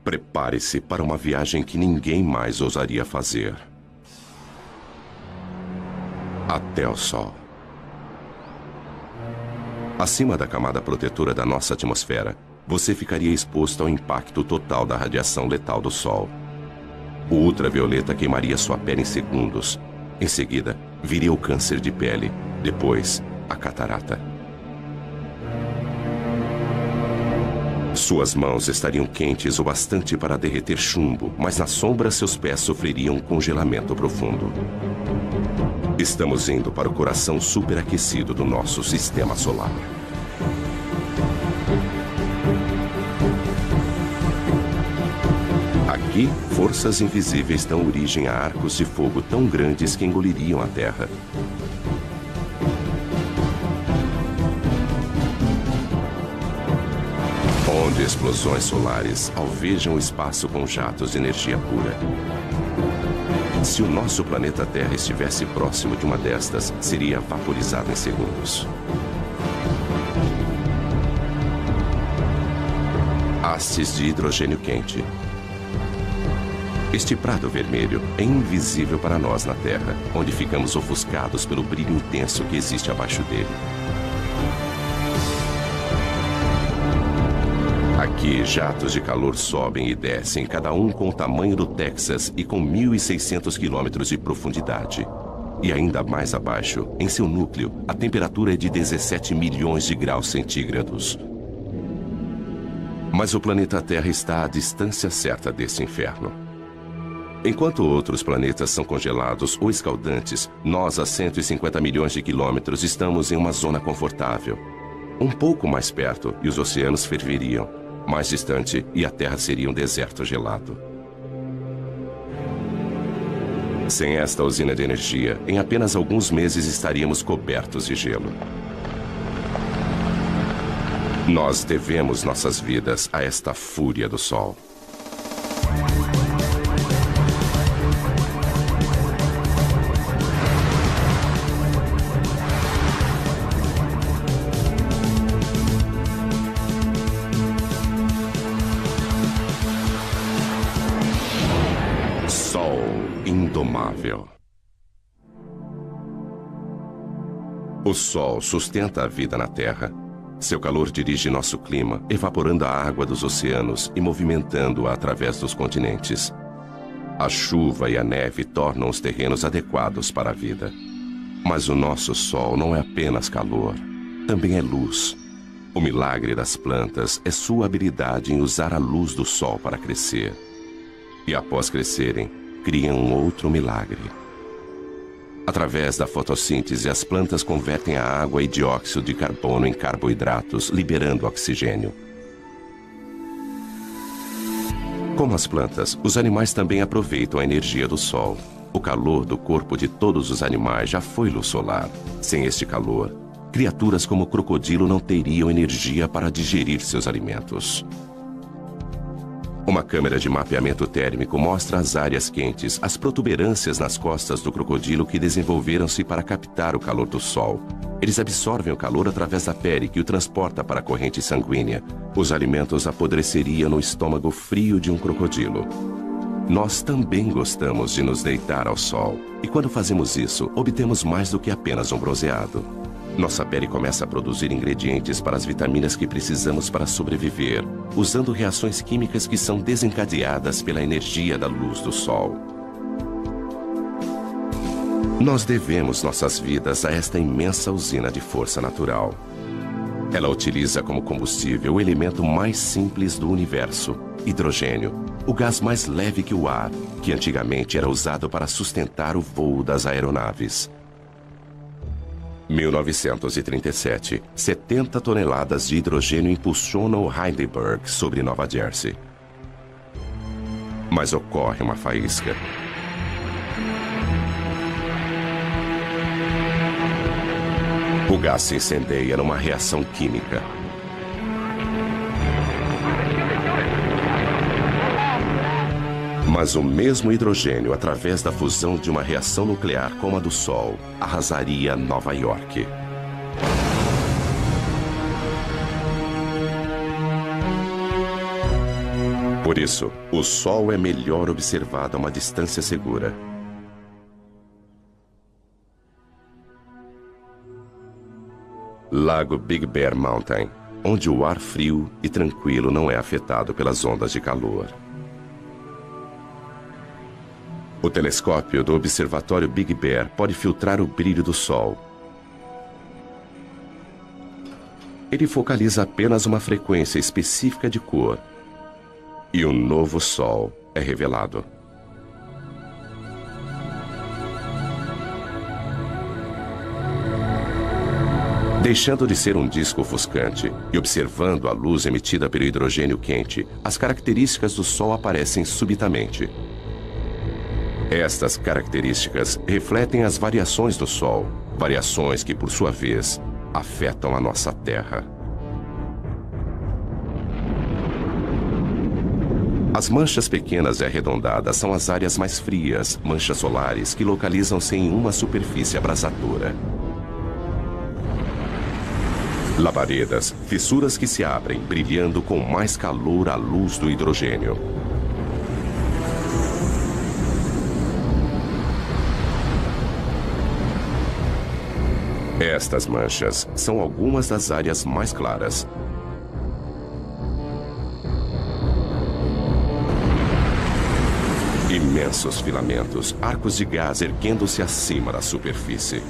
Prepare-se para uma viagem que ninguém mais ousaria fazer. Até o Sol. Acima da camada protetora da nossa atmosfera, você ficaria exposto ao impacto total da radiação letal do Sol. O ultravioleta queimaria sua pele em segundos. Em seguida, viria o câncer de pele. Depois, a catarata. Suas mãos estariam quentes o bastante para derreter chumbo, mas na sombra seus pés sofreriam um congelamento profundo. Estamos indo para o coração superaquecido do nosso sistema solar. Aqui, forças invisíveis dão origem a arcos de fogo tão grandes que engoliriam a Terra. Onde explosões solares alvejam o espaço com jatos de energia pura. Se o nosso planeta Terra estivesse próximo de uma destas, seria vaporizado em segundos. Hastes de hidrogênio quente. Este prado vermelho é invisível para nós na Terra, onde ficamos ofuscados pelo brilho intenso que existe abaixo dele. Aqui, jatos de calor sobem e descem, cada um com o tamanho do Texas e com 1.600 quilômetros de profundidade. E ainda mais abaixo, em seu núcleo, a temperatura é de 17 milhões de graus centígrados. Mas o planeta Terra está à distância certa desse inferno. Enquanto outros planetas são congelados ou escaldantes, nós, a 150 milhões de quilômetros, estamos em uma zona confortável. Um pouco mais perto, e os oceanos ferveriam. Mais distante, e a Terra seria um deserto gelado. Sem esta usina de energia, em apenas alguns meses estaríamos cobertos de gelo. Nós devemos nossas vidas a esta fúria do Sol. Sol indomável. O Sol sustenta a vida na Terra. Seu calor dirige nosso clima, evaporando a água dos oceanos e movimentando-a através dos continentes. A chuva e a neve tornam os terrenos adequados para a vida. Mas o nosso Sol não é apenas calor, também é luz. O milagre das plantas é sua habilidade em usar a luz do Sol para crescer. E após crescerem, criam um outro milagre. Através da fotossíntese, as plantas convertem a água e dióxido de carbono em carboidratos, liberando oxigênio. Como as plantas, os animais também aproveitam a energia do Sol. O calor do corpo de todos os animais já foi luz solar. Sem este calor, criaturas como o crocodilo não teriam energia para digerir seus alimentos. Uma câmera de mapeamento térmico mostra as áreas quentes, as protuberâncias nas costas do crocodilo que desenvolveram-se para captar o calor do Sol. Eles absorvem o calor através da pele que o transporta para a corrente sanguínea. Os alimentos apodreceriam no estômago frio de um crocodilo. Nós também gostamos de nos deitar ao sol. E quando fazemos isso, obtemos mais do que apenas um bronzeado. Nossa pele começa a produzir ingredientes para as vitaminas que precisamos para sobreviver, usando reações químicas que são desencadeadas pela energia da luz do Sol. Nós devemos nossas vidas a esta imensa usina de força natural. Ela utiliza como combustível o elemento mais simples do universo, hidrogênio, o gás mais leve que o ar, que antigamente era usado para sustentar o voo das aeronaves. 1937, 70 toneladas de hidrogênio impulsionam o Heidelberg sobre Nova Jersey. Mas ocorre uma faísca. O gás se incendeia numa reação química. Mas o mesmo hidrogênio, através da fusão de uma reação nuclear como a do Sol, arrasaria Nova York. Por isso, o Sol é melhor observado a uma distância segura. Lago Big Bear Mountain, onde o ar frio e tranquilo não é afetado pelas ondas de calor. O telescópio do Observatório Big Bear pode filtrar o brilho do Sol. Ele focaliza apenas uma frequência específica de cor. E um novo Sol é revelado. Deixando de ser um disco ofuscante e observando a luz emitida pelo hidrogênio quente, as características do Sol aparecem subitamente. Estas características refletem as variações do Sol, variações que, por sua vez, afetam a nossa Terra. As manchas pequenas e arredondadas são as áreas mais frias, manchas solares que localizam-se em uma superfície abrasadora. Labaredas, fissuras que se abrem, brilhando com mais calor à luz do hidrogênio. Estas manchas são algumas das áreas mais claras. Imensos filamentos, arcos de gás erguendo-se acima da superfície.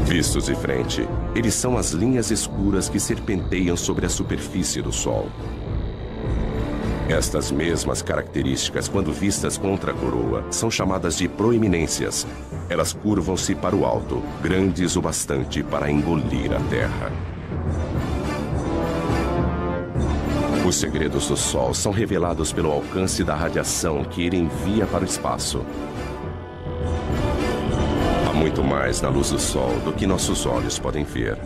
Vistos de frente, eles são as linhas escuras que serpenteiam sobre a superfície do Sol. Estas mesmas características, quando vistas contra a coroa, são chamadas de proeminências. Elas curvam-se para o alto, grandes o bastante para engolir a Terra. Os segredos do Sol são revelados pelo alcance da radiação que ele envia para o espaço. Há muito mais na luz do Sol do que nossos olhos podem ver.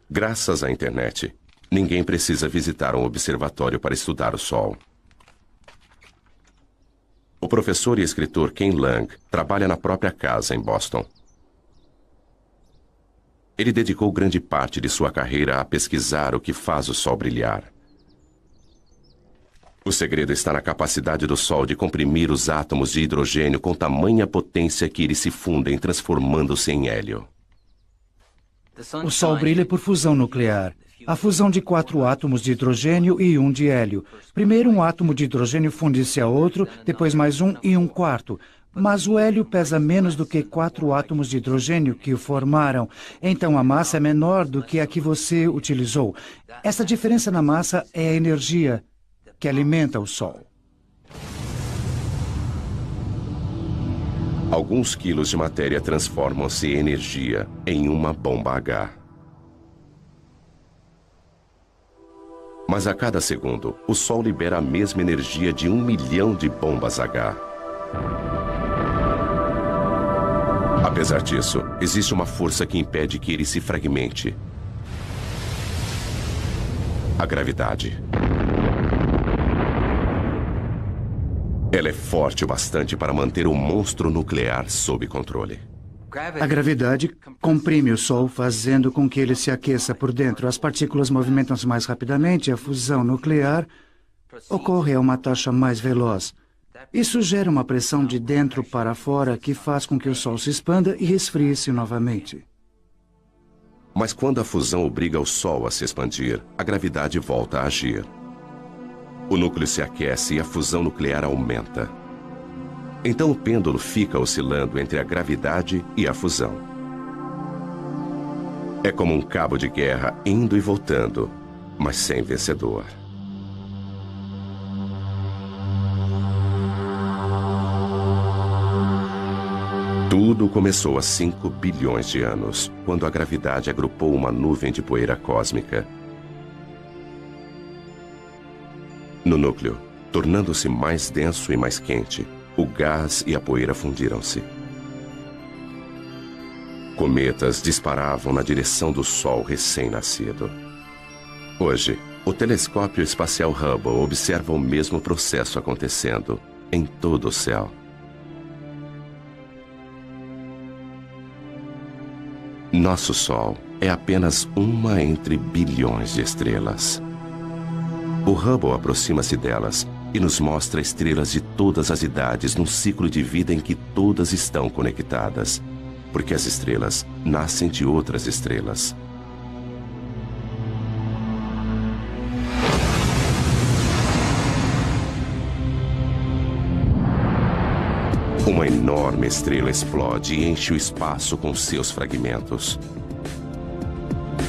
Graças à internet, ninguém precisa visitar um observatório para estudar o Sol. O professor e escritor Ken Lang trabalha na própria casa em Boston. Ele dedicou grande parte de sua carreira a pesquisar o que faz o Sol brilhar. O segredo está na capacidade do Sol de comprimir os átomos de hidrogênio com tamanha potência que eles se fundem, transformando-se em hélio. O Sol brilha por fusão nuclear. A fusão de 4 átomos de hidrogênio e 1 de hélio. Primeiro um átomo de hidrogênio funde-se a outro, depois mais um e um quarto. Mas o hélio pesa menos do que 4 átomos de hidrogênio que o formaram. Então a massa é menor do que a que você utilizou. Essa diferença na massa é a energia que alimenta o Sol. Alguns quilos de matéria transformam-se em energia em uma bomba H. Mas a cada segundo, o Sol libera a mesma energia de 1 milhão de bombas H. Apesar disso, existe uma força que impede que ele se fragmente. A gravidade. Ela é forte o bastante para manter o monstro nuclear sob controle. A gravidade comprime o Sol, fazendo com que ele se aqueça por dentro. As partículas movimentam-se mais rapidamente, a fusão nuclear ocorre a uma taxa mais veloz. Isso gera uma pressão de dentro para fora que faz com que o Sol se expanda e resfrie-se novamente. Mas quando a fusão obriga o Sol a se expandir, a gravidade volta a agir. O núcleo se aquece e a fusão nuclear aumenta. Então o pêndulo fica oscilando entre a gravidade e a fusão. É como um cabo de guerra indo e voltando, mas sem vencedor. Tudo começou há 5 bilhões de anos, quando a gravidade agrupou uma nuvem de poeira cósmica. No núcleo, tornando-se mais denso e mais quente, o gás e a poeira fundiram-se. Cometas disparavam na direção do Sol recém-nascido. Hoje, o telescópio espacial Hubble observa o mesmo processo acontecendo em todo o céu. Nosso Sol é apenas uma entre bilhões de estrelas. O Hubble aproxima-se delas e nos mostra estrelas de todas as idades num ciclo de vida em que todas estão conectadas, porque as estrelas nascem de outras estrelas. Uma enorme estrela explode e enche o espaço com seus fragmentos.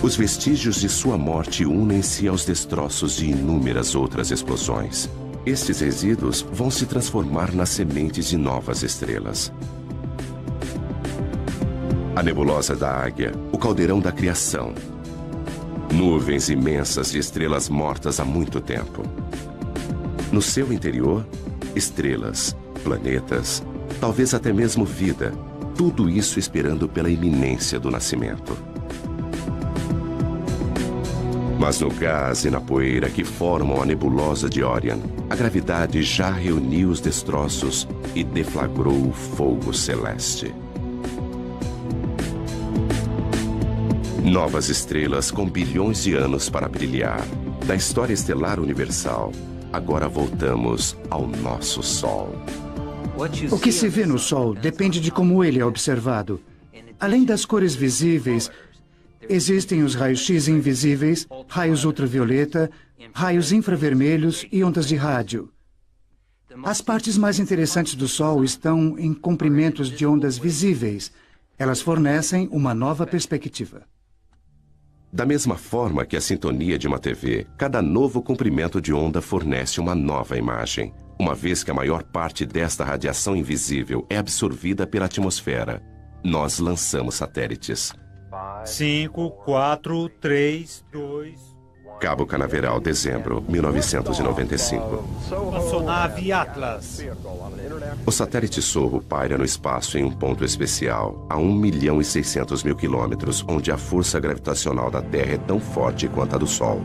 Os vestígios de sua morte unem-se aos destroços de inúmeras outras explosões. Estes resíduos vão se transformar nas sementes de novas estrelas. A nebulosa da Águia, o caldeirão da criação. Nuvens imensas de estrelas mortas há muito tempo. No seu interior, estrelas, planetas, talvez até mesmo vida, tudo isso esperando pela iminência do nascimento. Mas no gás e na poeira que formam a nebulosa de Orion, a gravidade já reuniu os destroços e deflagrou o fogo celeste. Novas estrelas com bilhões de anos para brilhar. Da história estelar universal, agora voltamos ao nosso Sol. O que se vê no Sol depende de como ele é observado. Além das cores visíveis, existem os raios-x invisíveis, raios ultravioleta, raios infravermelhos e ondas de rádio. As partes mais interessantes do Sol estão em comprimentos de ondas visíveis. Elas fornecem uma nova perspectiva. Da mesma forma que a sintonia de uma TV, cada novo comprimento de onda fornece uma nova imagem, uma vez que a maior parte desta radiação invisível é absorvida pela atmosfera. Nós lançamos satélites. 5, 4, 3, 2... Cabo Canaveral, dezembro, 1995. Espaçonave Atlas. O satélite Sorro paira no espaço em um ponto especial, a 1.600.000 quilômetros, onde a força gravitacional da Terra é tão forte quanto a do Sol.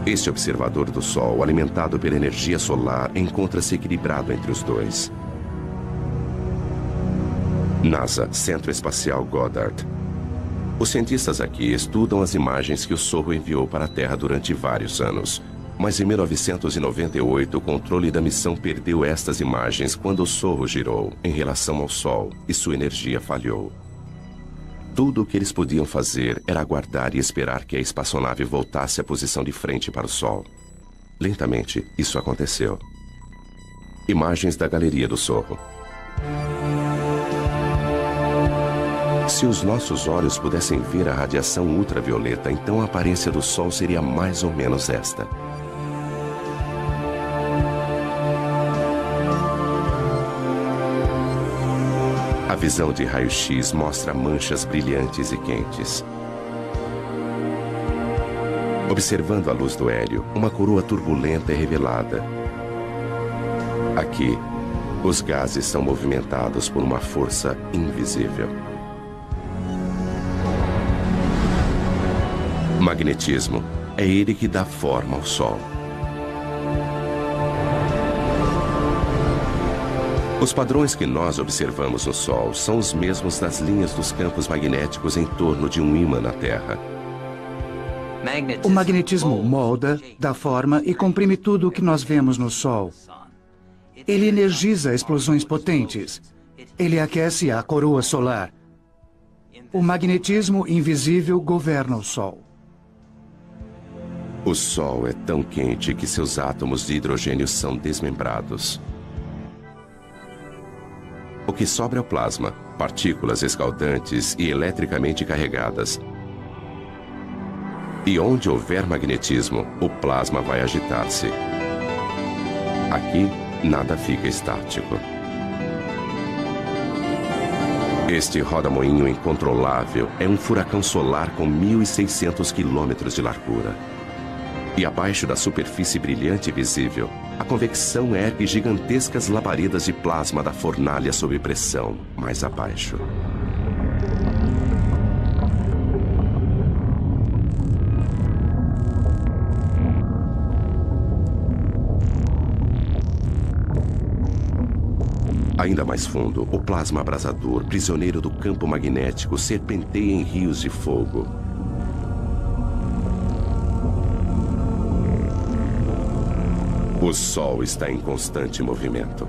Este observador do Sol, alimentado pela energia solar, encontra-se equilibrado entre os dois. NASA, Centro Espacial Goddard. Os cientistas aqui estudam as imagens que o Sorro enviou para a Terra durante vários anos. Mas em 1998, o controle da missão perdeu estas imagens quando o Sorro girou em relação ao Sol e sua energia falhou. Tudo o que eles podiam fazer era aguardar e esperar que a espaçonave voltasse à posição de frente para o Sol. Lentamente, isso aconteceu. Imagens da galeria do Sorro. Se os nossos olhos pudessem ver a radiação ultravioleta, então a aparência do Sol seria mais ou menos esta. A visão de raio-x mostra manchas brilhantes e quentes. Observando a luz do hélio, uma coroa turbulenta é revelada. Aqui, os gases são movimentados por uma força invisível. Magnetismo. É ele que dá forma ao Sol. Os padrões que nós observamos no Sol são os mesmos das linhas dos campos magnéticos em torno de um ímã na Terra. O magnetismo molda, dá forma e comprime tudo o que nós vemos no Sol. Ele energiza explosões potentes. Ele aquece a coroa solar. O magnetismo invisível governa o Sol. O Sol é tão quente que seus átomos de hidrogênio são desmembrados. O que sobra é o plasma, partículas escaldantes e eletricamente carregadas. E onde houver magnetismo, o plasma vai agitar-se. Aqui, nada fica estático. Este roda-moinho incontrolável é um furacão solar com 1.600 quilômetros de largura. E abaixo da superfície brilhante e visível, a convecção ergue gigantescas labaredas de plasma da fornalha sob pressão, mais abaixo. Ainda mais fundo, o plasma abrasador, prisioneiro do campo magnético, serpenteia em rios de fogo. O Sol está em constante movimento.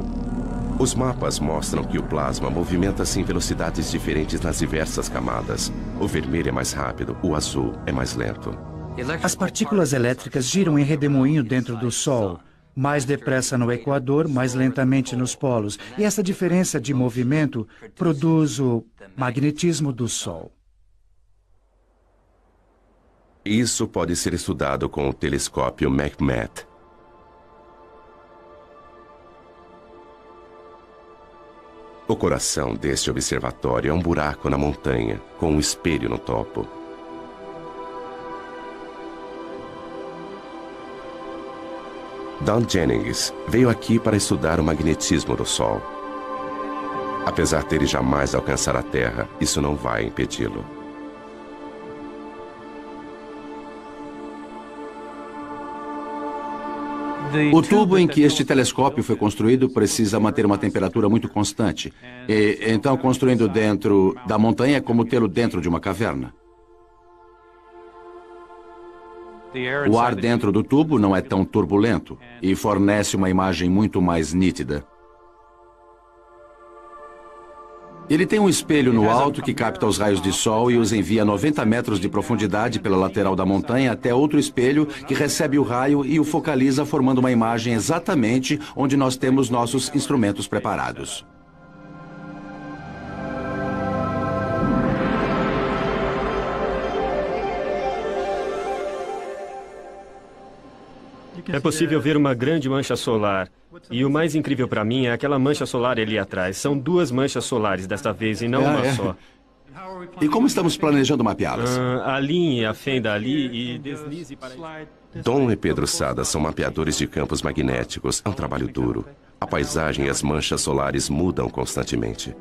Os mapas mostram que o plasma movimenta-se em velocidades diferentes nas diversas camadas. O vermelho é mais rápido, o azul é mais lento. As partículas elétricas giram em redemoinho dentro do Sol. Mais depressa no Equador, mais lentamente nos polos. E essa diferença de movimento produz o magnetismo do Sol. Isso pode ser estudado com o telescópio McMath. O coração deste observatório é um buraco na montanha, com um espelho no topo. Don Jennings veio aqui para estudar o magnetismo do Sol. Apesar dele jamais alcançar a Terra, isso não vai impedi-lo. O tubo em que este telescópio foi construído precisa manter uma temperatura muito constante. Então, construindo dentro da montanha é como tê-lo dentro de uma caverna. O ar dentro do tubo não é tão turbulento e fornece uma imagem muito mais nítida. Ele tem um espelho no alto que capta os raios de sol e os envia a 90 metros de profundidade pela lateral da montanha até outro espelho que recebe o raio e o focaliza, formando uma imagem exatamente onde nós temos nossos instrumentos preparados. É possível ver uma grande mancha solar. E o mais incrível para mim é aquela mancha solar ali atrás. São duas manchas solares desta vez e não uma só. E como estamos planejando mapeá-las? Alinhe a fenda ali e deslize para... Dom e Pedro Sada são mapeadores de campos magnéticos. É um trabalho duro. A paisagem e as manchas solares mudam constantemente.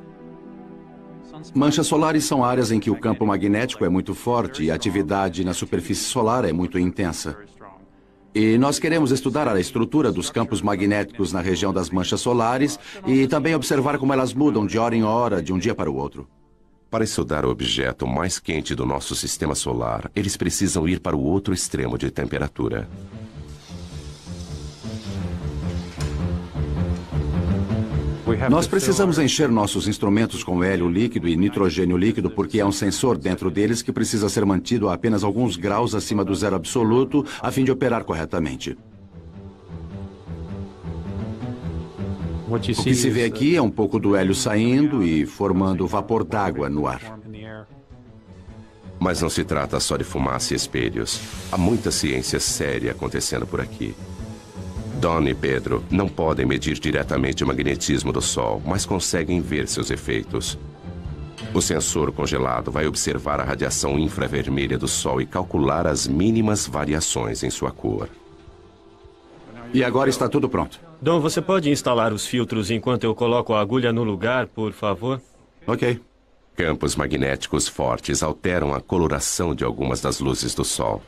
Manchas solares são áreas em que o campo magnético é muito forte e a atividade na superfície solar é muito intensa. E nós queremos estudar a estrutura dos campos magnéticos na região das manchas solares e também observar como elas mudam de hora em hora, de um dia para o outro. Para estudar o objeto mais quente do nosso sistema solar, eles precisam ir para o outro extremo de temperatura. Nós precisamos encher nossos instrumentos com hélio líquido e nitrogênio líquido porque há um sensor dentro deles que precisa ser mantido a apenas alguns graus acima do zero absoluto a fim de operar corretamente. O que se vê aqui é um pouco do hélio saindo e formando vapor d'água no ar. Mas não se trata só de fumaça e espelhos. Há muita ciência séria acontecendo por aqui. Don e Pedro não podem medir diretamente o magnetismo do Sol, mas conseguem ver seus efeitos. O sensor congelado vai observar a radiação infravermelha do Sol e calcular as mínimas variações em sua cor. E agora está tudo pronto. Dom, você pode instalar os filtros enquanto eu coloco a agulha no lugar, por favor? Ok. Campos magnéticos fortes alteram a coloração de algumas das luzes do Sol.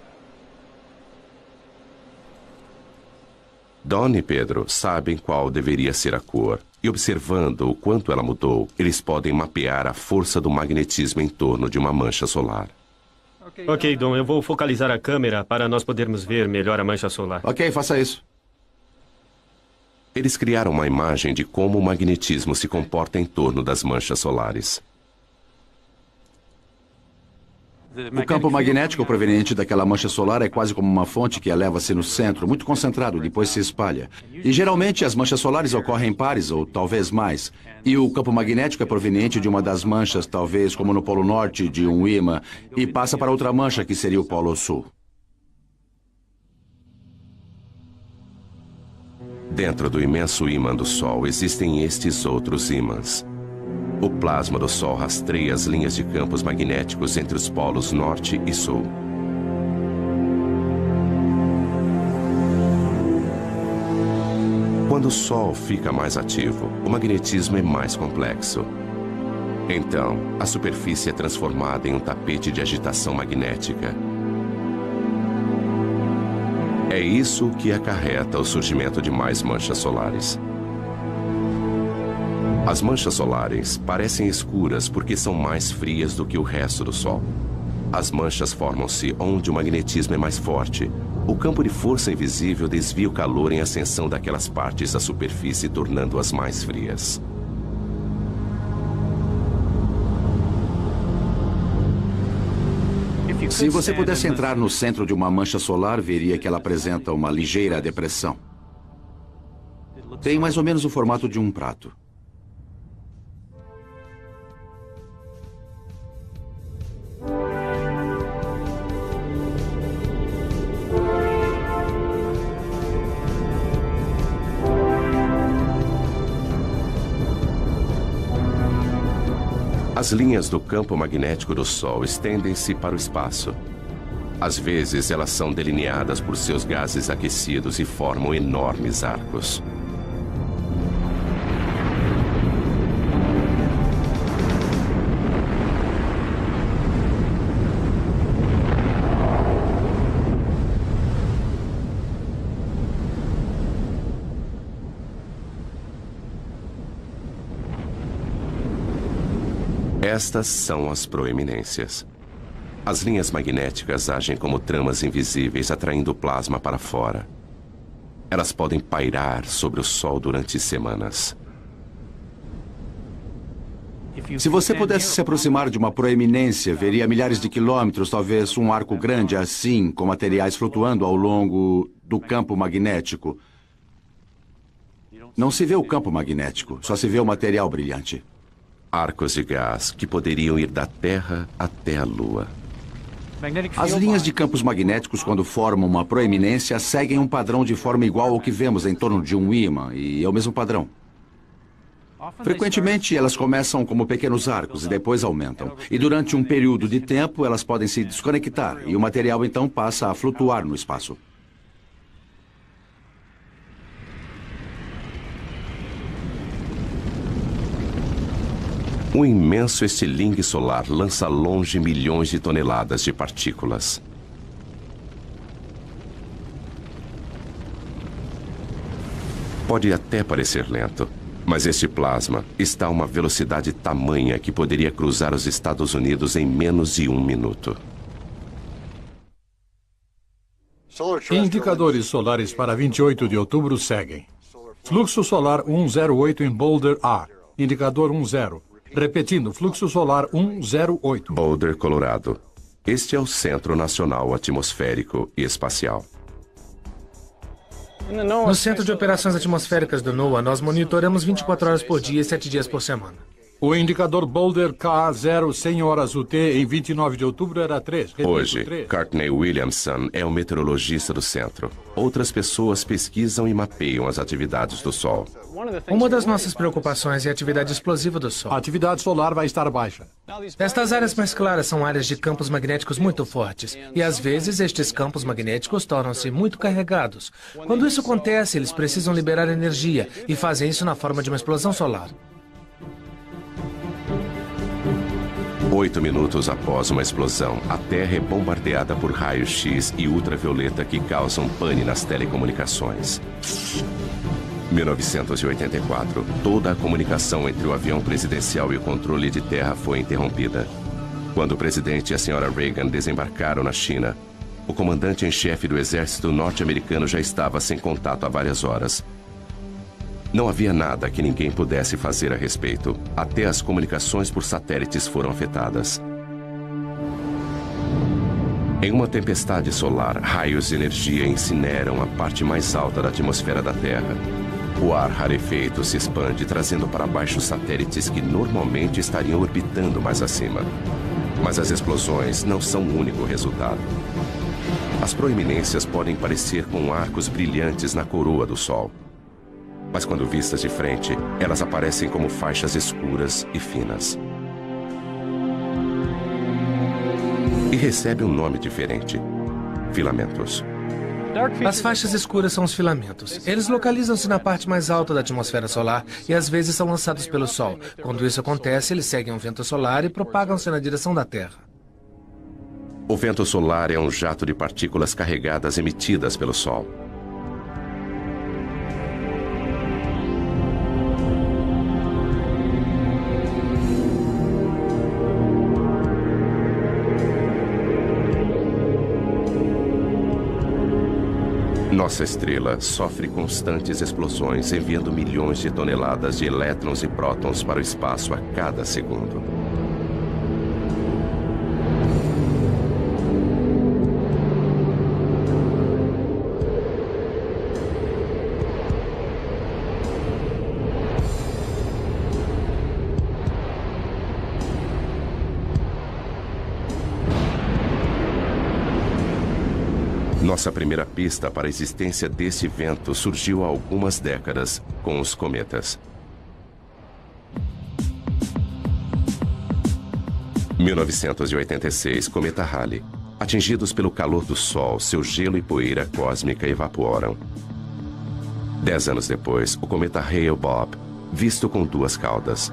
Don e Pedro sabem qual deveria ser a cor, e observando o quanto ela mudou, eles podem mapear a força do magnetismo em torno de uma mancha solar. Ok, Dom, eu vou focalizar a câmera para nós podermos ver melhor a mancha solar. Ok, faça isso. Eles criaram uma imagem de como o magnetismo se comporta em torno das manchas solares. O campo magnético proveniente daquela mancha solar é quase como uma fonte que eleva-se no centro, muito concentrado, depois se espalha. E geralmente as manchas solares ocorrem em pares, ou talvez mais. E o campo magnético é proveniente de uma das manchas, talvez como no Polo Norte, de um ímã, e passa para outra mancha, que seria o Polo Sul. Dentro do imenso ímã do Sol existem estes outros ímãs. O plasma do Sol rastreia as linhas de campos magnéticos entre os polos norte e sul. Quando o Sol fica mais ativo, o magnetismo é mais complexo. Então, a superfície é transformada em um tapete de agitação magnética. É isso que acarreta o surgimento de mais manchas solares. As manchas solares parecem escuras porque são mais frias do que o resto do Sol. As manchas formam-se onde o magnetismo é mais forte. O campo de força invisível desvia o calor em ascensão daquelas partes da superfície, tornando-as mais frias. Se você pudesse entrar no centro de uma mancha solar, veria que ela apresenta uma ligeira depressão. Tem mais ou menos o formato de um prato. As linhas do campo magnético do Sol estendem-se para o espaço. Às vezes, elas são delineadas por seus gases aquecidos e formam enormes arcos. Estas são as proeminências. As linhas magnéticas agem como tramas invisíveis, atraindo o plasma para fora. Elas podem pairar sobre o Sol durante semanas. Se você pudesse se aproximar de uma proeminência, veria milhares de quilômetros, talvez um arco grande assim, com materiais flutuando ao longo do campo magnético. Não se vê o campo magnético, só se vê o material brilhante. Arcos de gás que poderiam ir da Terra até a Lua. As linhas de campos magnéticos, quando formam uma proeminência, seguem um padrão de forma igual ao que vemos em torno de um ímã, e é o mesmo padrão. Frequentemente, elas começam como pequenos arcos e depois aumentam. E durante um período de tempo, elas podem se desconectar, e o material então passa a flutuar no espaço. Um imenso estilingue solar lança longe milhões de toneladas de partículas. Pode até parecer lento, mas este plasma está a uma velocidade tamanha que poderia cruzar os Estados Unidos em menos de 1 minuto. Indicadores solares para 28 de outubro seguem. Fluxo solar 108 em Boulder A. Indicador 10. Repetindo, fluxo solar 108. Boulder, Colorado. Este é o Centro Nacional Atmosférico e Espacial. No Centro de Operações Atmosféricas do NOAA, nós monitoramos 24 horas por dia e 7 dias por semana. O indicador Boulder K0 100 horas UT em 29 de outubro era 3. Repito, Hoje, 3. Courtney Williamson é o meteorologista do centro. Outras pessoas pesquisam e mapeiam as atividades do Sol. Uma das nossas preocupações é a atividade explosiva do Sol. A atividade solar vai estar baixa. Estas áreas mais claras são áreas de campos magnéticos muito fortes. E às vezes estes campos magnéticos tornam-se muito carregados. Quando isso acontece, eles precisam liberar energia e fazem isso na forma de uma explosão solar. 8 minutos após uma explosão, a Terra é bombardeada por raios-x e ultravioleta que causam pane nas telecomunicações. 1984, toda a comunicação entre o avião presidencial e o controle de terra foi interrompida. Quando o presidente e a senhora Reagan desembarcaram na China, o comandante em chefe do exército norte-americano já estava sem contato há várias horas. Não havia nada que ninguém pudesse fazer a respeito. Até as comunicações por satélites foram afetadas. Em uma tempestade solar, raios de energia incineram a parte mais alta da atmosfera da Terra. O ar rarefeito se expande, trazendo para baixo satélites que normalmente estariam orbitando mais acima. Mas as explosões não são o único resultado. As proeminências podem parecer com arcos brilhantes na coroa do Sol. Mas quando vistas de frente, elas aparecem como faixas escuras e finas. E recebe um nome diferente: filamentos. As faixas escuras são os filamentos. Eles localizam-se na parte mais alta da atmosfera solar e às vezes são lançados pelo Sol. Quando isso acontece, eles seguem um vento solar e propagam-se na direção da Terra. O vento solar é um jato de partículas carregadas emitidas pelo Sol. Nossa estrela sofre constantes explosões, enviando milhões de toneladas de elétrons e prótons para o espaço a cada segundo. Nossa primeira pista para a existência desse vento surgiu há algumas décadas com os cometas. 1986, cometa Halley. Atingidos pelo calor do Sol, seu gelo e poeira cósmica evaporam. 10 anos depois, o cometa Hale-Bopp, visto com duas caudas.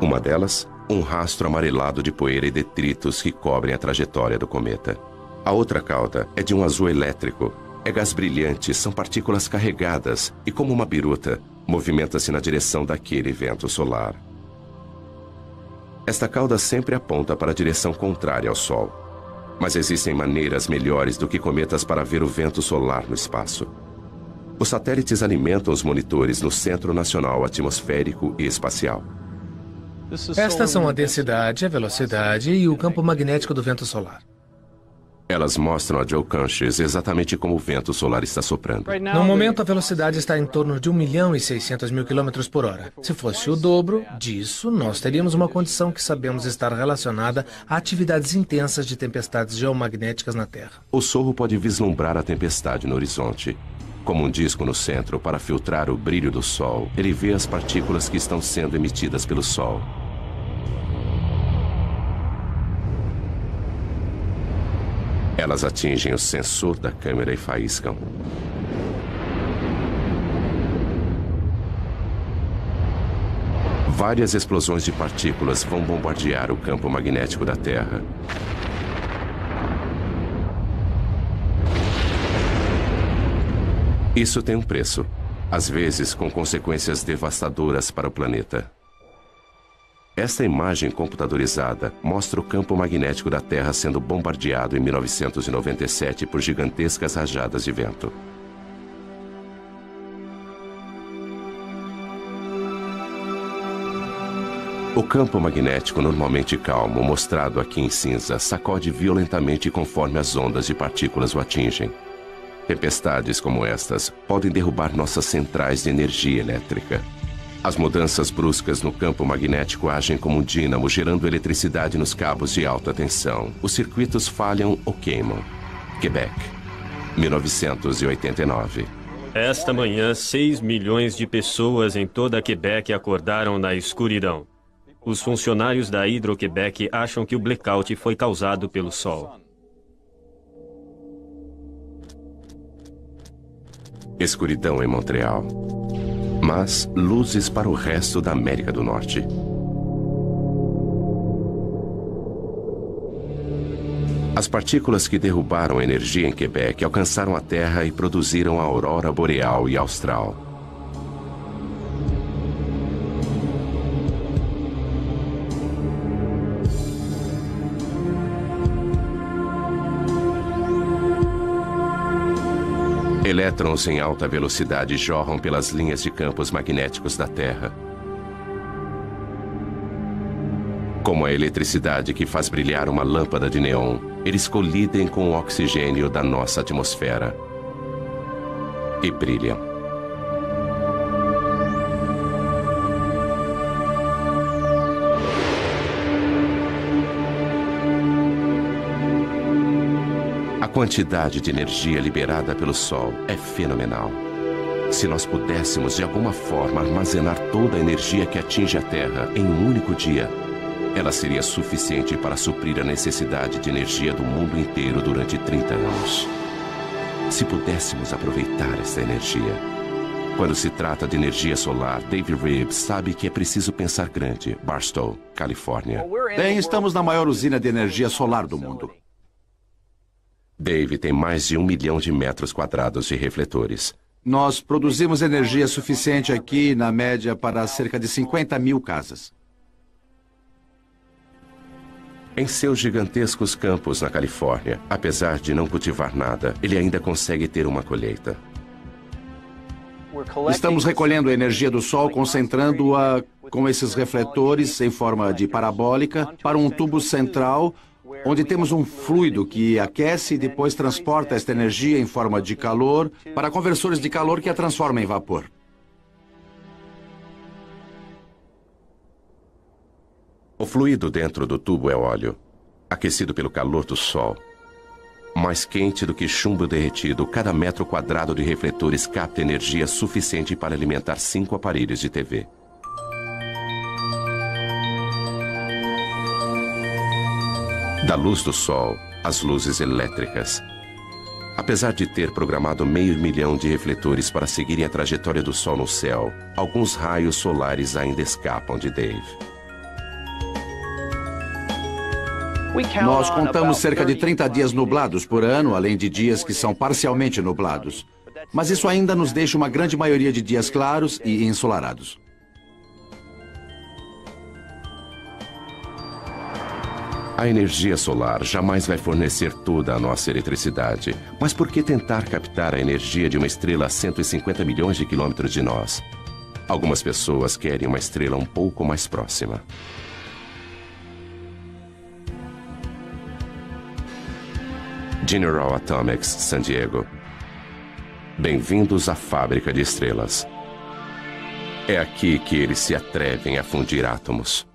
Uma delas, um rastro amarelado de poeira e detritos que cobrem a trajetória do cometa. A outra cauda é de um azul elétrico. É gás brilhante, são partículas carregadas e, como uma biruta, movimenta-se na direção daquele vento solar. Esta cauda sempre aponta para a direção contrária ao Sol. Mas existem maneiras melhores do que cometas para ver o vento solar no espaço. Os satélites alimentam os monitores no Centro Nacional Atmosférico e Espacial. Estas são a densidade, a velocidade e o campo magnético do vento solar. Elas mostram a Joe Conchis exatamente como o vento solar está soprando. No momento, a velocidade está em torno de 1.600.000 km por hora. Se fosse o dobro disso, nós teríamos uma condição que sabemos estar relacionada a atividades intensas de tempestades geomagnéticas na Terra. O sorro pode vislumbrar a tempestade no horizonte. Como um disco no centro para filtrar o brilho do Sol, ele vê as partículas que estão sendo emitidas pelo Sol. Elas atingem o sensor da câmera e faiscam. Várias explosões de partículas vão bombardear o campo magnético da Terra. Isso tem um preço, às vezes com consequências devastadoras para o planeta. Esta imagem computadorizada mostra o campo magnético da Terra sendo bombardeado em 1997 por gigantescas rajadas de vento. O campo magnético normalmente calmo, mostrado aqui em cinza, sacode violentamente conforme as ondas de partículas o atingem. Tempestades como estas podem derrubar nossas centrais de energia elétrica. As mudanças bruscas no campo magnético agem como um dínamo, gerando eletricidade nos cabos de alta tensão. Os circuitos falham ou queimam. Quebec, 1989. Esta manhã, 6 milhões de pessoas em toda Quebec acordaram na escuridão. Os funcionários da Hydro-Québec acham que o blackout foi causado pelo Sol. Escuridão em Montreal. Mas luzes para o resto da América do Norte. As partículas que derrubaram energia em Quebec alcançaram a Terra e produziram a aurora boreal e austral. Elétrons em alta velocidade jorram pelas linhas de campos magnéticos da Terra. Como a eletricidade que faz brilhar uma lâmpada de neon, eles colidem com o oxigênio da nossa atmosfera. E brilham. A quantidade de energia liberada pelo Sol é fenomenal. Se nós pudéssemos, de alguma forma, armazenar toda a energia que atinge a Terra em um único dia, ela seria suficiente para suprir a necessidade de energia do mundo inteiro durante 30 anos. Se pudéssemos aproveitar essa energia. Quando se trata de energia solar, Dave Reeves sabe que é preciso pensar grande. Barstow, Califórnia. Bem, estamos na maior usina de energia solar do mundo. Dave tem mais de 1 milhão de metros quadrados de refletores. Nós produzimos energia suficiente aqui, na média, para cerca de 50 mil casas. Em seus gigantescos campos na Califórnia, apesar de não cultivar nada, ele ainda consegue ter uma colheita. Estamos recolhendo a energia do Sol, concentrando-a com esses refletores em forma de parabólica para um tubo central, onde temos um fluido que aquece e depois transporta esta energia em forma de calor para conversores de calor que a transformam em vapor. O fluido dentro do tubo é óleo, aquecido pelo calor do Sol. Mais quente do que chumbo derretido, cada metro quadrado de refletores capta energia suficiente para alimentar 5 aparelhos de TV. Da luz do Sol, as luzes elétricas. Apesar de ter programado 500 mil de refletores para seguirem a trajetória do Sol no céu, alguns raios solares ainda escapam de Dave. Nós contamos cerca de 30 dias nublados por ano, além de dias que são parcialmente nublados. Mas isso ainda nos deixa uma grande maioria de dias claros e ensolarados. A energia solar jamais vai fornecer toda a nossa eletricidade. Mas por que tentar captar a energia de uma estrela a 150 milhões de quilômetros de nós? Algumas pessoas querem uma estrela um pouco mais próxima. General Atomics, San Diego. Bem-vindos à fábrica de estrelas. É aqui que eles se atrevem a fundir átomos.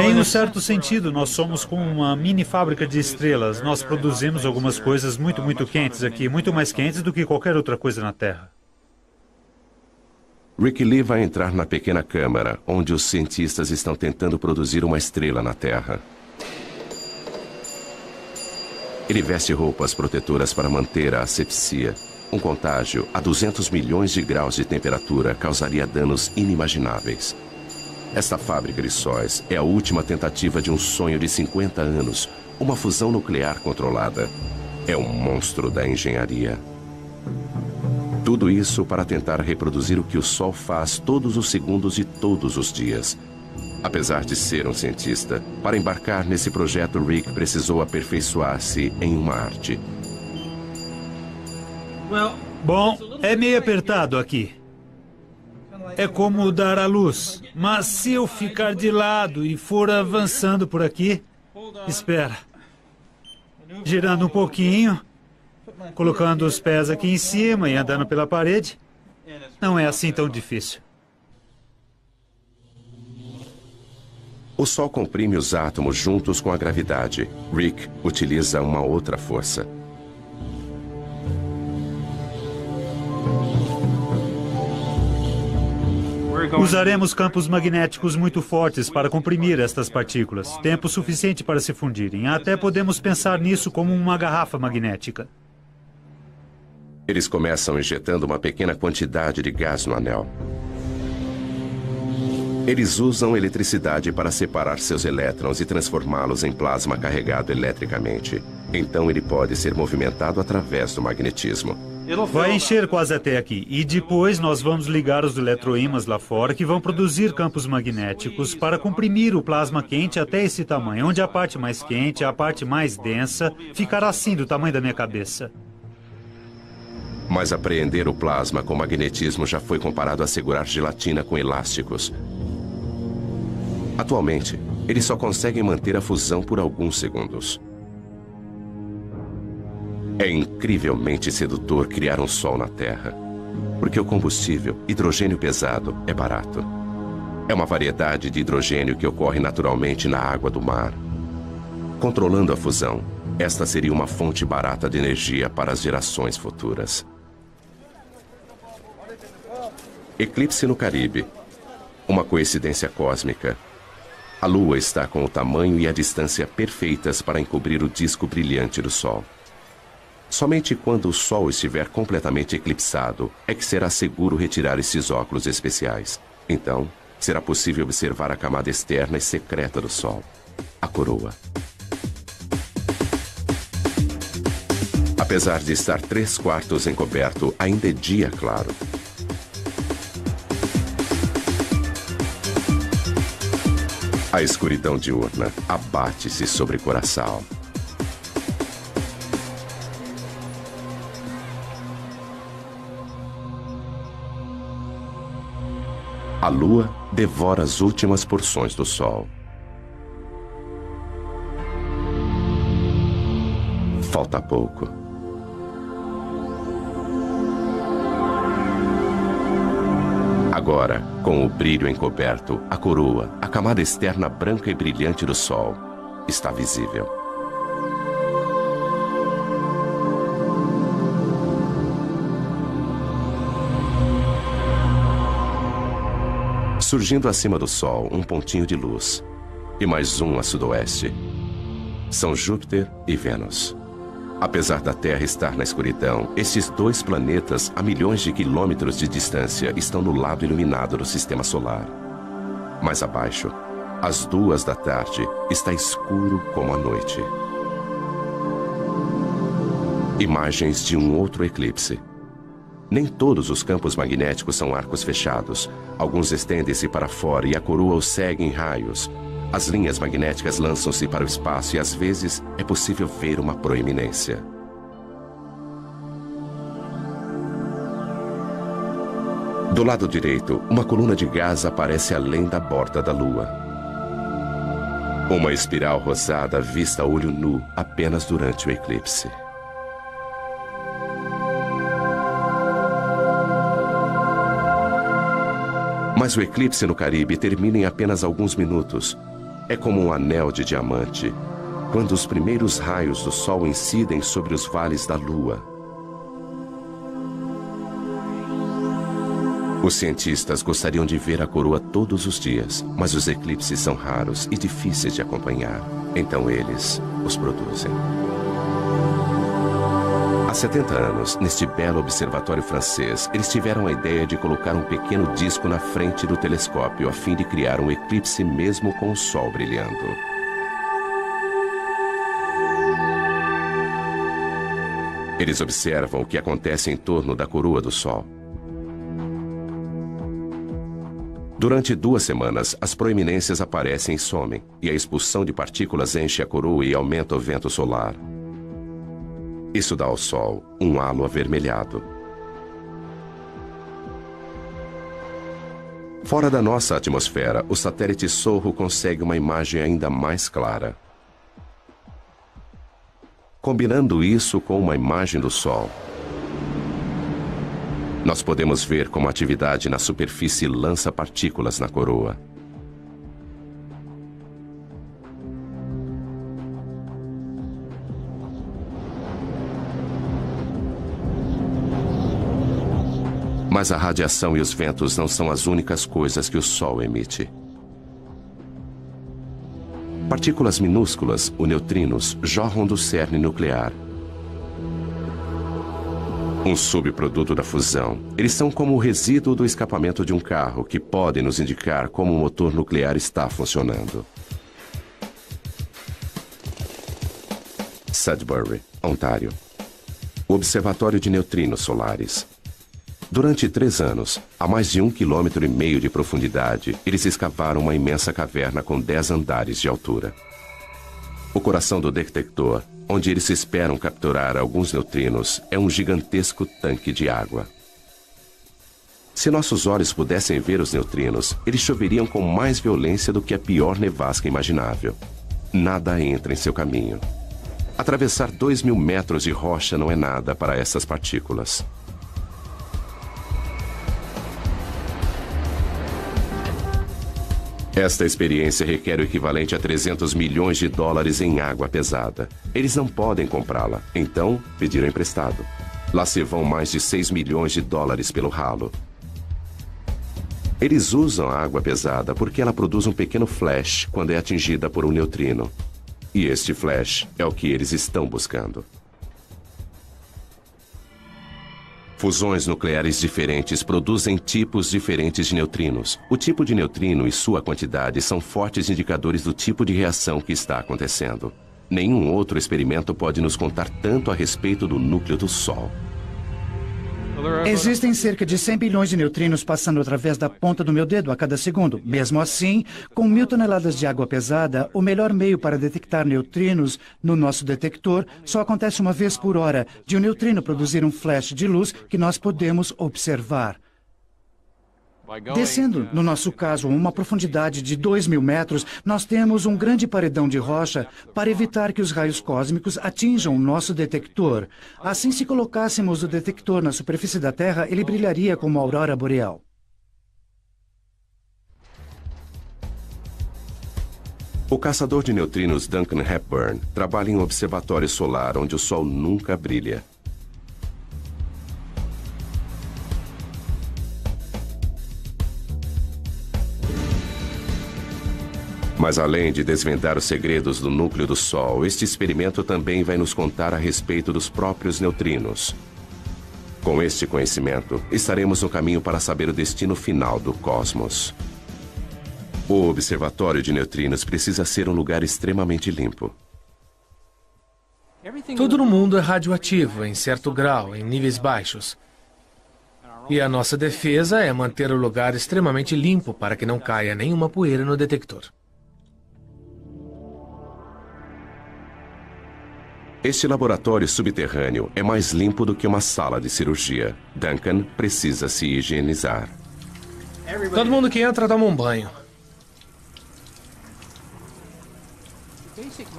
Em um certo sentido, nós somos como uma mini fábrica de estrelas. Nós produzimos algumas coisas muito quentes aqui, muito mais quentes do que qualquer outra coisa na Terra. Rick Lee vai entrar na pequena câmara, onde os cientistas estão tentando produzir uma estrela na Terra. Ele veste roupas protetoras para manter a asepsia. Um contágio a 200 milhões de graus de temperatura causaria danos inimagináveis. Esta fábrica de sóis é a última tentativa de um sonho de 50 anos, uma fusão nuclear controlada. É um monstro da engenharia. Tudo isso para tentar reproduzir o que o Sol faz todos os segundos de todos os dias. Apesar de ser um cientista, para embarcar nesse projeto, Rick precisou aperfeiçoar-se em uma arte. Bom, é meio apertado aqui. É como dar à luz. Mas se eu ficar de lado e for avançando por aqui... Espera. Girando um pouquinho... Colocando os pés aqui em cima e andando pela parede. Não é assim tão difícil. O Sol comprime os átomos juntos com a gravidade. Rick utiliza uma outra força. Usaremos campos magnéticos muito fortes para comprimir estas partículas. Tempo suficiente para se fundirem. Até podemos pensar nisso como uma garrafa magnética. Eles começam injetando uma pequena quantidade de gás no anel. Eles usam eletricidade para separar seus elétrons e transformá-los em plasma carregado eletricamente. Então ele pode ser movimentado através do magnetismo. Vai encher quase até aqui. E depois nós vamos ligar os eletroímãs lá fora que vão produzir campos magnéticos para comprimir o plasma quente até esse tamanho, onde a parte mais quente, a parte mais densa, ficará assim do tamanho da minha cabeça. Mas apreender o plasma com magnetismo já foi comparado a segurar gelatina com elásticos. Atualmente, eles só conseguem manter a fusão por alguns segundos. É incrivelmente sedutor criar um Sol na Terra, porque o combustível, hidrogênio pesado, é barato. É uma variedade de hidrogênio que ocorre naturalmente na água do mar. Controlando a fusão, esta seria uma fonte barata de energia para as gerações futuras. Eclipse no Caribe. Uma coincidência cósmica. A Lua está com o tamanho e a distância perfeitas para encobrir o disco brilhante do Sol. Somente quando o Sol estiver completamente eclipsado é que será seguro retirar esses óculos especiais. Então, será possível observar a camada externa e secreta do Sol, a coroa. A Apesar de estar 3/4 encoberto, ainda é dia claro. A escuridão diurna abate-se sobre Curaçao. A lua devora as últimas porções do sol. Falta pouco. Agora, com o brilho encoberto, a coroa, a camada externa branca e brilhante do sol, está visível. Surgindo acima do sol, um pontinho de luz. E mais um a sudoeste. São Júpiter e Vênus. Apesar da Terra estar na escuridão, estes dois planetas, a milhões de quilômetros de distância, estão no lado iluminado do Sistema Solar. Mais abaixo, às 2 da tarde, está escuro como a noite. Imagens de um outro eclipse. Nem todos os campos magnéticos são arcos fechados. Alguns estendem-se para fora e a coroa os segue em raios. As linhas magnéticas lançam-se para o espaço e, às vezes, é possível ver uma proeminência. Do lado direito, uma coluna de gás aparece além da borda da Lua. Uma espiral rosada vista a olho nu apenas durante o eclipse. Mas o eclipse no Caribe termina em apenas alguns minutos. É como um anel de diamante, quando os primeiros raios do Sol incidem sobre os vales da Lua. Os cientistas gostariam de ver a coroa todos os dias, mas os eclipses são raros e difíceis de acompanhar. Então eles os produzem. Há 70 anos, neste belo observatório francês, eles tiveram a ideia de colocar um pequeno disco na frente do telescópio a fim de criar um eclipse mesmo com o Sol brilhando. Eles observam o que acontece em torno da coroa do Sol. Durante 2 semanas, as proeminências aparecem e somem, e a expulsão de partículas enche a coroa e aumenta o vento solar. Isso dá ao Sol um halo avermelhado. Fora da nossa atmosfera, o satélite Sorro consegue uma imagem ainda mais clara. Combinando isso com uma imagem do Sol, nós podemos ver como a atividade na superfície lança partículas na coroa. Mas a radiação e os ventos não são as únicas coisas que o Sol emite. Partículas minúsculas, os neutrinos, jorram do cerne nuclear. Um subproduto da fusão. Eles são como o resíduo do escapamento de um carro, que podem nos indicar como o motor nuclear está funcionando. Sudbury, Ontário. O Observatório de Neutrinos Solares. Durante 3 anos, a mais de 1,5 km de profundidade, eles escavaram uma imensa caverna com 10 andares de altura. O coração do detector, onde eles esperam capturar alguns neutrinos, é um gigantesco tanque de água. Se nossos olhos pudessem ver os neutrinos, eles choveriam com mais violência do que a pior nevasca imaginável. Nada entra em seu caminho. Atravessar 2.000 metros de rocha não é nada para essas partículas. Esta experiência requer o equivalente a 300 milhões de dólares em água pesada. Eles não podem comprá-la, então pediram emprestado. Lá se vão mais de 6 milhões de dólares pelo ralo. Eles usam a água pesada porque ela produz um pequeno flash quando é atingida por um neutrino. E este flash é o que eles estão buscando. Fusões nucleares diferentes produzem tipos diferentes de neutrinos. O tipo de neutrino e sua quantidade são fortes indicadores do tipo de reação que está acontecendo. Nenhum outro experimento pode nos contar tanto a respeito do núcleo do Sol. Existem cerca de 100 bilhões de neutrinos passando através da ponta do meu dedo a cada segundo. Mesmo assim, com 1.000 toneladas de água pesada, o melhor meio para detectar neutrinos no nosso detector só acontece uma vez por hora, de um neutrino produzir um flash de luz que nós podemos observar. Descendo, no nosso caso, a uma profundidade de 2.000 metros, nós temos um grande paredão de rocha para evitar que os raios cósmicos atinjam o nosso detector. Assim, se colocássemos o detector na superfície da Terra, ele brilharia como a aurora boreal. O caçador de neutrinos Duncan Hepburn trabalha em um observatório solar onde o Sol nunca brilha. Mas além de desvendar os segredos do núcleo do Sol, este experimento também vai nos contar a respeito dos próprios neutrinos. Com este conhecimento, estaremos no caminho para saber o destino final do cosmos. O observatório de neutrinos precisa ser um lugar extremamente limpo. Tudo no mundo é radioativo, em certo grau, em níveis baixos. E a nossa defesa é manter o lugar extremamente limpo para que não caia nenhuma poeira no detector. Este laboratório subterrâneo é mais limpo do que uma sala de cirurgia. Duncan precisa se higienizar. Todo mundo que entra toma um banho.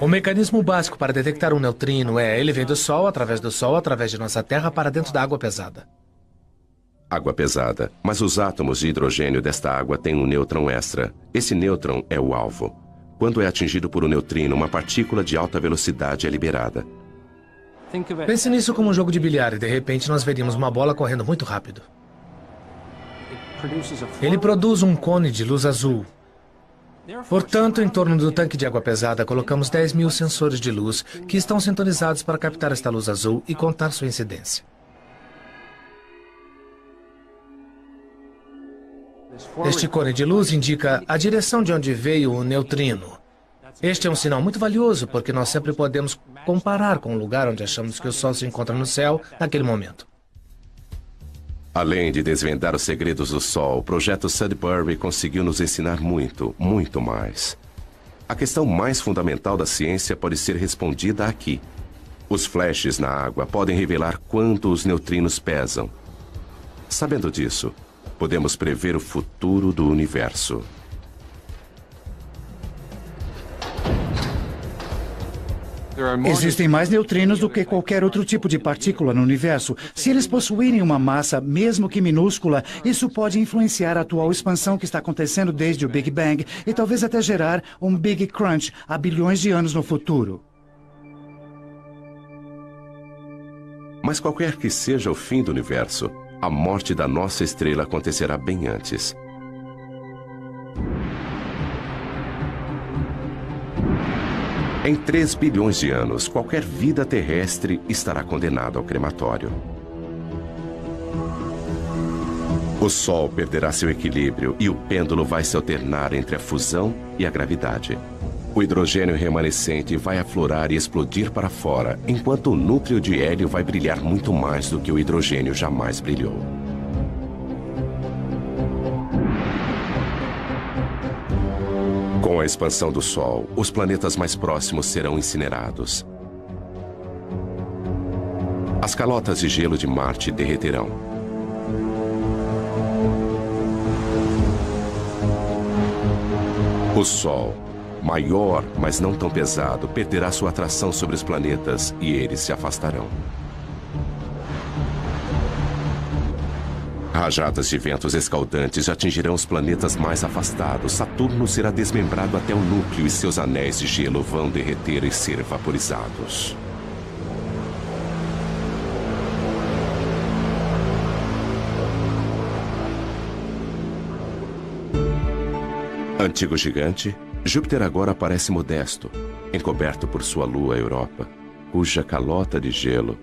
O mecanismo básico para detectar um neutrino é: ele vem do Sol, através de nossa Terra, para dentro da água pesada. Água pesada, mas os átomos de hidrogênio desta água têm um nêutron extra. Esse nêutron é o alvo. Quando é atingido por um neutrino, uma partícula de alta velocidade é liberada. Pense nisso como um jogo de bilhar e de repente nós veríamos uma bola correndo muito rápido. Ele produz um cone de luz azul. Portanto, em torno do tanque de água pesada, colocamos 10.000 sensores de luz que estão sintonizados para captar esta luz azul e contar sua incidência. Este cone de luz indica a direção de onde veio o neutrino. Este é um sinal muito valioso porque nós sempre podemos comparar com o lugar onde achamos que o Sol se encontra no céu naquele momento. Além de desvendar os segredos do Sol, o projeto Sudbury conseguiu nos ensinar muito, muito mais. A questão mais fundamental da ciência pode ser respondida aqui. Os flashes na água podem revelar quanto os neutrinos pesam. Sabendo disso, podemos prever o futuro do universo. Existem mais neutrinos do que qualquer outro tipo de partícula no universo. Se eles possuírem uma massa, mesmo que minúscula, isso pode influenciar a atual expansão que está acontecendo desde o Big Bang e talvez até gerar um Big Crunch há bilhões de anos no futuro. Mas qualquer que seja o fim do universo, a morte da nossa estrela acontecerá bem antes. Em 3 bilhões de anos, qualquer vida terrestre estará condenada ao crematório. O Sol perderá seu equilíbrio e o pêndulo vai se alternar entre a fusão e a gravidade. O hidrogênio remanescente vai aflorar e explodir para fora, enquanto o núcleo de hélio vai brilhar muito mais do que o hidrogênio jamais brilhou. Com a expansão do Sol, os planetas mais próximos serão incinerados. As calotas de gelo de Marte derreterão. O Sol, maior, mas não tão pesado, perderá sua atração sobre os planetas e eles se afastarão. Rajadas de ventos escaldantes atingirão os planetas mais afastados. Saturno será desmembrado até o núcleo e seus anéis de gelo vão derreter e ser vaporizados. Antigo gigante, Júpiter agora parece modesto, encoberto por sua lua Europa, cuja calota de gelo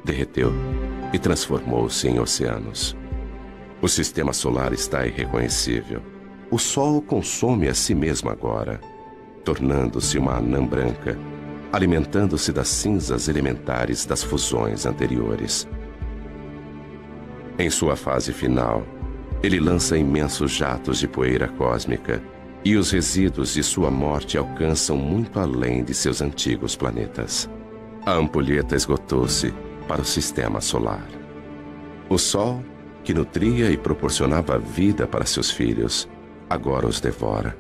derreteu e transformou-se em oceanos. O sistema solar está irreconhecível. O Sol consome a si mesmo agora, tornando-se uma anã branca alimentando-se das cinzas elementares das fusões anteriores. Em sua fase final, ele lança imensos jatos de poeira cósmica e os resíduos de sua morte alcançam muito além de seus antigos planetas. A ampulheta esgotou-se para o sistema solar. O Sol, que nutria e proporcionava vida para seus filhos, agora os devora.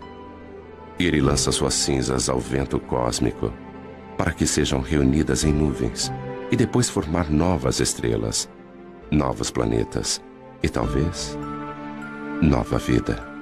E ele lança suas cinzas ao vento cósmico para que sejam reunidas em nuvens e depois formar novas estrelas, novos planetas e talvez nova vida.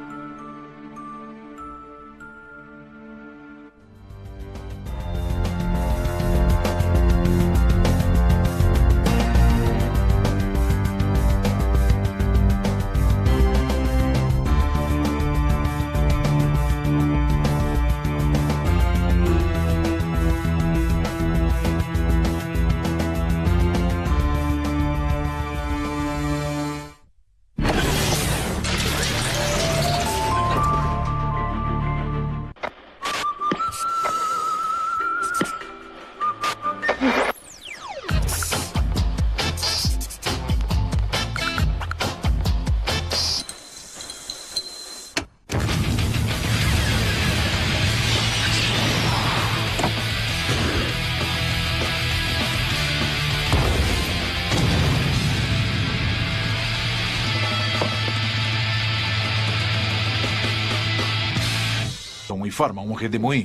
Informa um redemoinho.